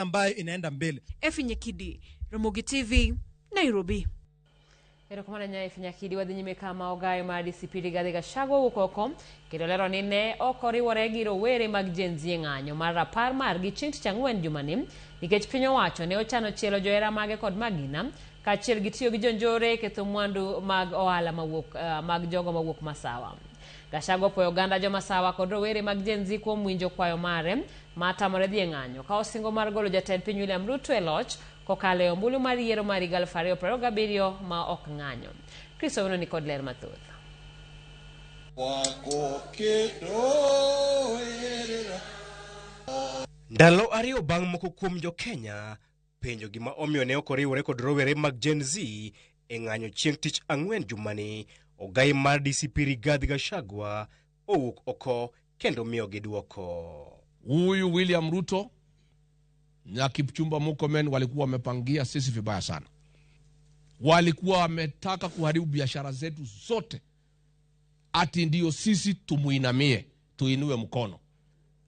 ambayo inaenda mbele. Efinyekidi, Ramogi TV, Nairobi. Erokamana nya Efinyekidi wadhinyime kama ogayo ma DCP Rigathi Gachagua ukoko kidolero nine okoriwore gi rowere mag Gen Z ng'anyo mar rapar margi chieng' tich ang'wen jumani nikech piny owacho ne ochano chielo johera mage kod magina kaachiel gi tiyo gi jonjore ketho mwandu mag ohala mag jogo mawuok Masawa. Gachagua opwoyo oganda jo Masawa kod rowere mag Gen Z kuom winjo kwayo mare matamore dhi ng'anyo ka osingo mar golo jatend piny William Ruto e loch kokalo e ombulu mar yiero mar 2027 ma ok ng'anyo. Chris Owino ni kod ler mathoth. Ndalo ariyo bang' moko kuom jo Kenya penjo gima omiyo ne ok oriwore kod rowere mag Gen Z e ng'anyo chieng' tich ang'wen jumani, ogai mar DCP Rigathi Gachagua owuok oko kendo miyo giduoko. Huyu William Ruto na Kipchumba Murkomen walikuwa wamepangia sisi vibaya sana. Walikuwa wametaka kuharibu biashara zetu zote. Ati ndio sisi tumuinamie, tuinue mkono.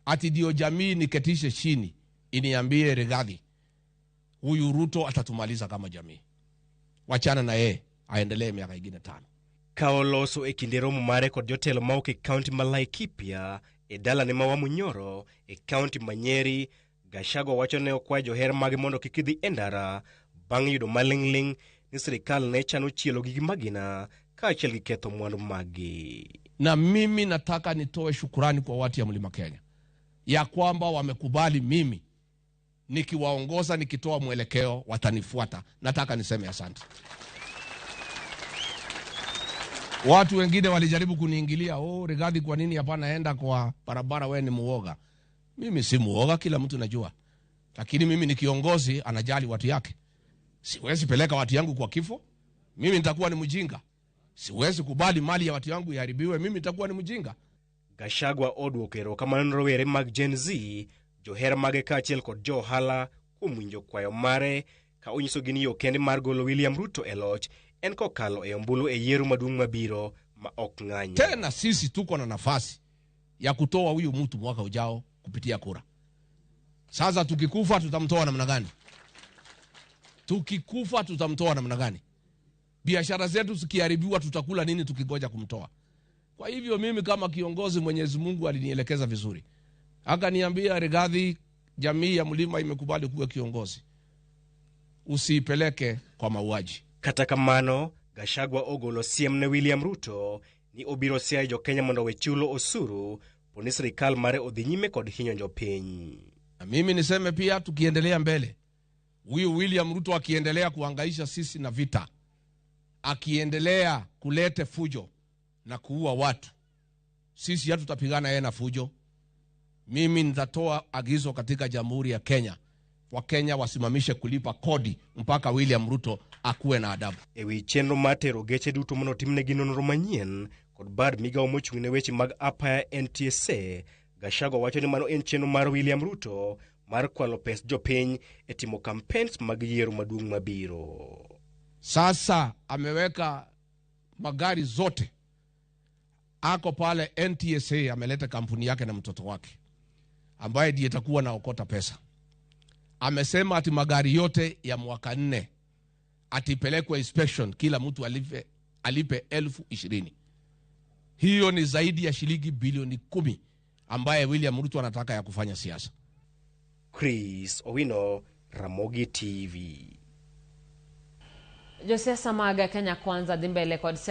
Ati ndio jamii niketishe chini, iniambie Rigathi, huyu Ruto atatumaliza kama jamii. Wachana na yeye, aendelee miaka ingine 5. Kaoloso e kinde romo mare kod jotelo mauok e kaunti ma Laikipia e dala ne ma Munyoro e kaunti ma Nyeri, Gachagua wacho ne okwayo johera mage mondo kik idhi e ndara bang' yudo maling'ling' ni sirikal ne chano chielo gi magina kaachiel gi ketho mwandu magi. Na mimi nataka nitoe shukurani kwa watu ya Mlima Kenya ya kwamba wamekubali mimi nikiwaongoza, nikitoa mwelekeo watanifuata. Nataka niseme asante. Watu wengine walijaribu kuniingilia, Rigathi kwa nini hapa naenda kwa barabara, wewe ni muoga. Mimi si muoga, kila mtu najua. Lakini mimi ni kiongozi, anajali watu yake. Siwezi peleka watu yangu kwa kifo. Mimi nitakuwa ni mjinga. Siwezi kubali mali ya watu yangu iharibiwe, mimi nitakuwa ni mjinga. Gachagua oduokero kama rowere mag Gen Z, johera mage kaachiel kod johala kuom winjo kwayo mare ka onyiso gini yo kende mar golo William Ruto e loch en kokalo e ombulu e yiero maduong' mabiro ma ok ng'anyo. Tena sisi tuko na nafasi ya kutoa huyu mtu mwaka ujao kupitia kura. Sasa tukikufa tutamtoa namna gani? Tukikufa tutamtoa namna gani? Biashara zetu zikiharibiwa tutakula nini tukigoja kumtoa? Kwa hivyo mimi kama kiongozi, Mwenyezi Mungu alinielekeza vizuri. Akaniambia, Rigathi, jamii ya Mlima imekubali kuwa kiongozi, usiipeleke kwa mauaji. Kata kamano, Gachagua ogolo siem ne William Ruto ni obiro siayo jo Kenya mondo we chulo osuru poni sirikal mare odhi nyime kod hinyo jopiny. Na mimi niseme pia, tukiendelea mbele, huyu William Ruto akiendelea kuhangaisha sisi na vita, akiendelea kulete fujo na kuua watu, sisi hatutapigana yeye na fujo. Mimi nitatoa agizo katika Jamhuri ya Kenya, Wakenya wasimamishe kulipa kodi mpaka William Ruto akuwe na adabu. Ewi chenro matero geche duto mondo timnegi nonro manyien kod bad migawo mochung'ne weche mag apaya NTSA, Gachagua wacho ni mano en chenro mar William Ruto mar kwalo pes jopiny e timo campaigns mag yiero maduong' mabiro. Sasa ameweka magari zote, ako pale NTSA, ameleta kampuni yake na mtoto wake ambaye ndiye atakuwa na okota pesa. Amesema ati magari yote ya mwaka 4 atipelekwe inspection, kila mtu alipe 20,000. Hiyo ni zaidi ya shilingi bilioni 10 ambaye William Ruto anataka ya kufanya siasa. Chris Owino, Ramogi TV. Josiasa maga Kenya Kwanza dhimbele kod